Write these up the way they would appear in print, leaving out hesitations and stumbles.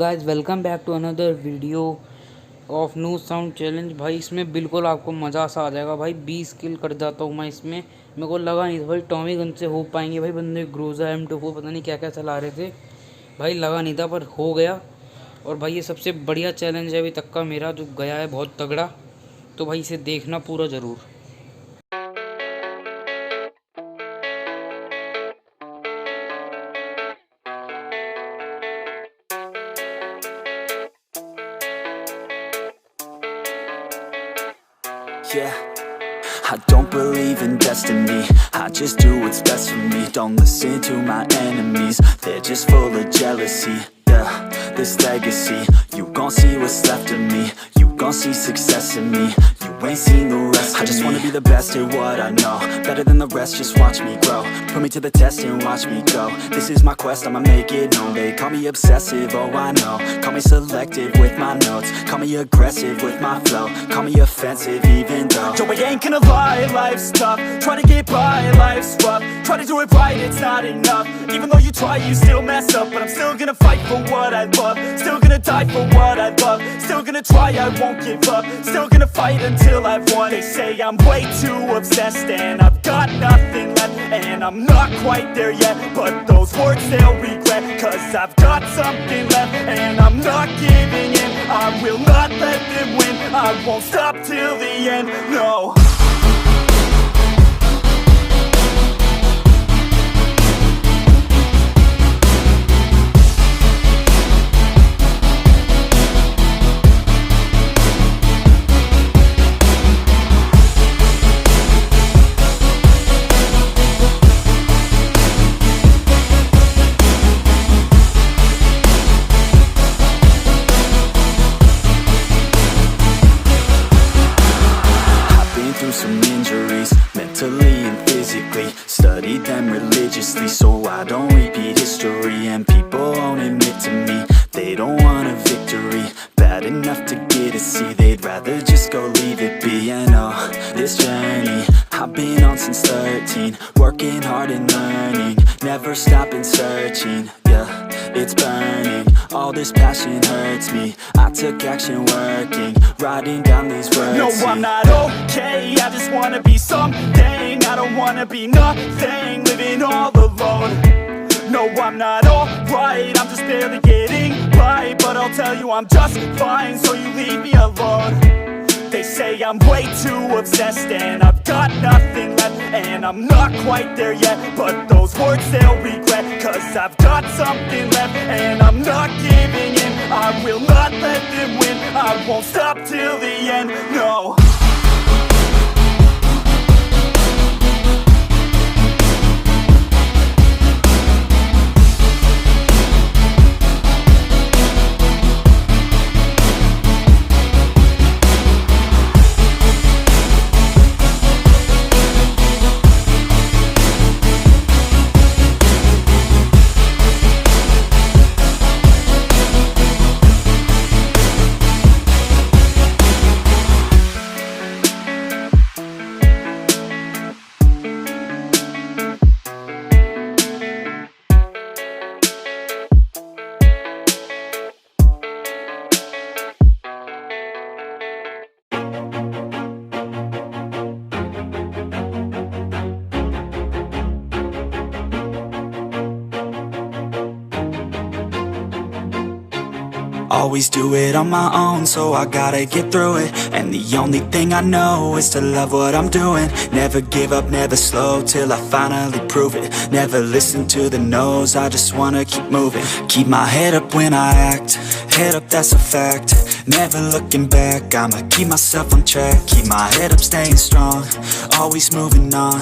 Guys welcome back to another video of new sound challenge. भाई इसमें बिल्कुल आपको मज़ा सा आ जाएगा। भाई 20 किल कर जाता हूँ मैं इसमें। मेरे को लगा नहीं था भाई टॉमी गन से हो पाएंगे। भाई बंदे ग्रोजा M24 पता नहीं क्या क्या चला रहे थे। भाई लगा नहीं था पर हो गया। और भाई ये सबसे बढ़िया चैलेंज है अभी तक का मेरा, जो गया है बहुत तगड़ा। तो भाई इसे देखना पूरा ज़रूर। Yeah, I don't believe in destiny. I just do what's best for me. Don't listen to my enemies. They're just full of jealousy. Yeah, this legacy, you gon' see what's left of me. You gon' see success in me. You ain't seen the rest of me. I just wanna be the best at what I know. Better than the rest, just watch me grow. Put me to the test and watch me go. This is my quest, I'ma make it known. They call me obsessive, oh I know. Call me selective with my notes. Call me aggressive with my flow. Call me offensive even though Joe, I ain't gonna lie, life's tough. Try to get by, life's rough. Try to do it right, it's not enough. Even though you try, you still mess up. But I'm still gonna fight for what I love. Still gonna die for what I love. Still gonna try, I won't give up. Still gonna fight until I've won. They say I'm way too obsessed and I've got nothing left. And I'm not quite there yet, but those words they'll regret. Cause I've got something left and I'm not giving in. I will not let them win. I won't stop till the end, no. Through some injuries, mentally and physically. Studied them religiously so I don't repeat history. And people won't admit to me they don't want a victory bad enough to get a C. They'd rather just go leave it be. I know this journey I've been on since 13. Working hard and learning, never stopping searching. Yeah, it's burning, all this passion hurts me. I took action working, writing down these words. No, I'm not okay, I just wanna be something. I don't wanna be nothing, living all alone. No, I'm not alright, I'm just barely getting by. But I'll tell you I'm just fine, so you leave me alone. They say I'm way too obsessed and I've got nothing left. And I'm not quite there yet, but those words they'll regret. Cause I've got something left and I'm not giving in. I will not let them win. I won't stop till the end, no. Always do it on my own, so I gotta get through it. And the only thing I know is to love what I'm doing. Never give up, never slow, till I finally prove it. Never listen to the no's, I just wanna keep moving. Keep my head up when I act, head up, that's a fact. Never looking back, I'ma keep myself on track. Keep my head up, staying strong, always moving on.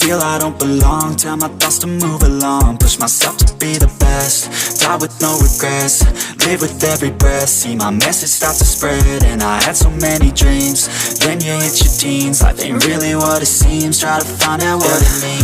Feel I don't belong, tell my thoughts to move along. Push myself to be the best, die with no regrets. Live with every breath, see my message start to spread. And I had so many dreams, then you hit your teens. Life ain't really what it seems, try to find out what it means.